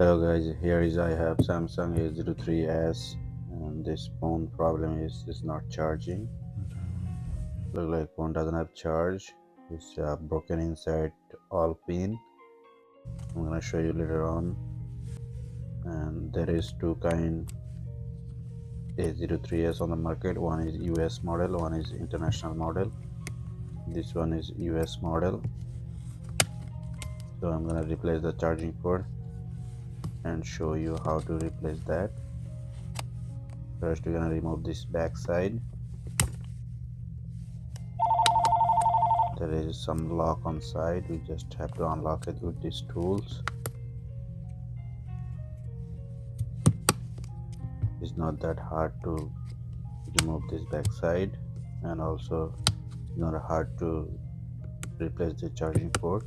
Hello guys, here is I have Samsung a03s and this phone problem is not charging. Look like phone doesn't have charge. It's broken inside all pin. I'm gonna show you later on. And there is two kind a03s on the market. One is US model, one is international model. This one is US model. So I'm gonna replace the charging port and show you how to replace that. First we're gonna remove this back side. There is some lock on side. We just have to unlock it with these tools. It's not that hard to remove this back side, and also not hard to replace the charging port.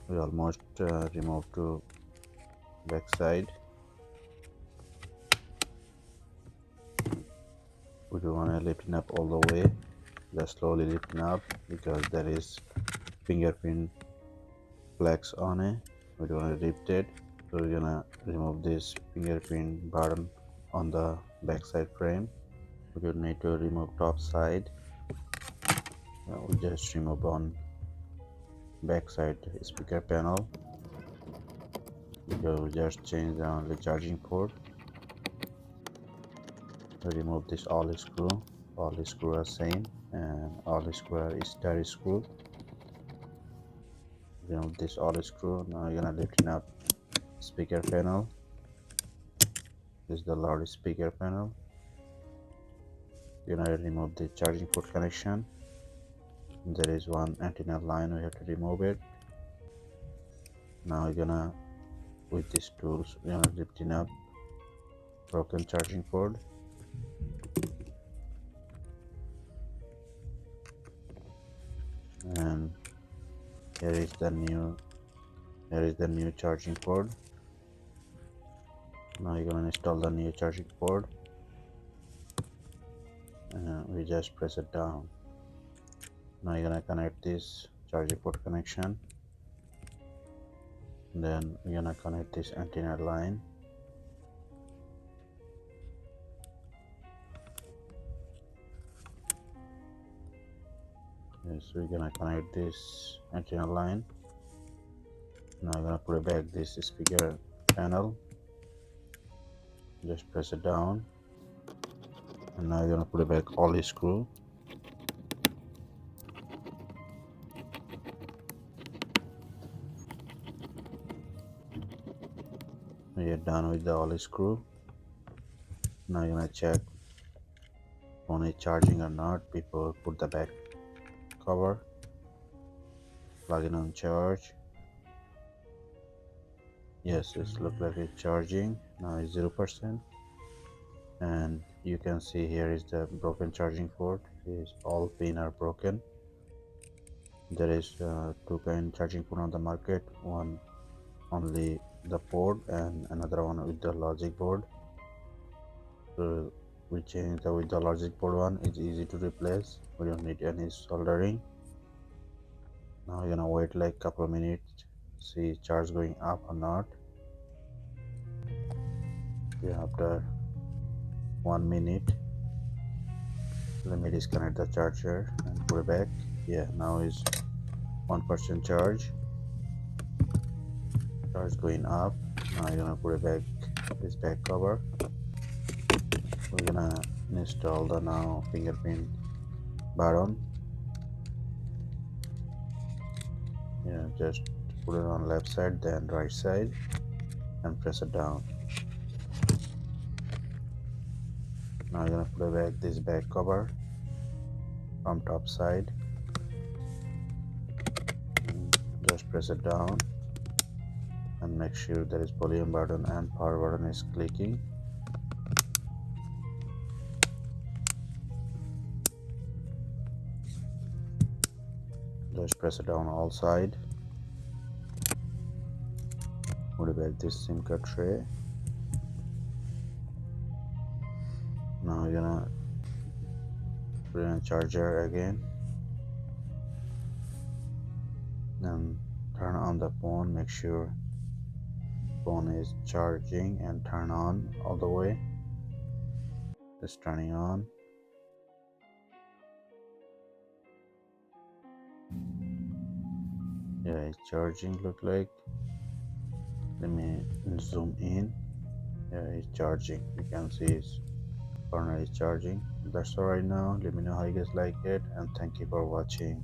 We almost removed to back side. We don't want to lift it up all the way, just slowly lifting up because there is fingerprint flags on it. We don't want to lift it, so we're gonna remove this fingerprint button on the backside frame. We don't need to remove top side. We just remove on backside speaker panel because we just change the only charging port. We remove this all screw are same, and all screw are star screw. Remove this all screw. Now you're gonna lift up speaker panel. This is the loud speaker panel. You're gonna remove the charging port connection. There is one antenna line, we have to remove it. Now you're gonna, with these tools, we're gonna lifting up broken charging port. And here is the new charging port. Now you're gonna install the new charging port, and we just press it down. Now you're gonna connect this charging port connection, then we're gonna connect this antenna line. Yes, we're gonna connect this antenna line. Now I'm gonna put it back this speaker panel. Just press it down, and now you're gonna put it back all the screw. We are done with the all screw. Now you're gonna check phone is charging or not before put the back cover. Plug in on charge. Yes, it looks like it's charging. Now it's 0%, and you can see here is the broken charging port. Is all pin are broken. There is two kind charging port on the market. One only the port and another one with the logic board. So we change the with the logic board one. It's easy to replace. We don't need any soldering. Now you're gonna wait like couple of minutes, see charge going up or not. Yeah, after 1 minute, let me disconnect the charger and put it back. Yeah, now is 1% charge. Charge going up. Now you're gonna put it back this back cover. We're gonna install the now fingerprint button. Yeah, just put it on left side, then right side, and press it down. Now you're gonna put it back this back cover from top side. And just press it down and make sure there is volume button and power button is clicking. Just press it down all side. Put it back this SIM card tray. Now you're gonna put in a charger again. and turn on the phone. Make sure phone is charging and turn on all the way. It's turning on. Yeah, it's charging look like. Let me zoom in. Yeah, it's charging. You can see it's corner is charging. That's all right now. Let me know how you guys like it, and thank you for watching.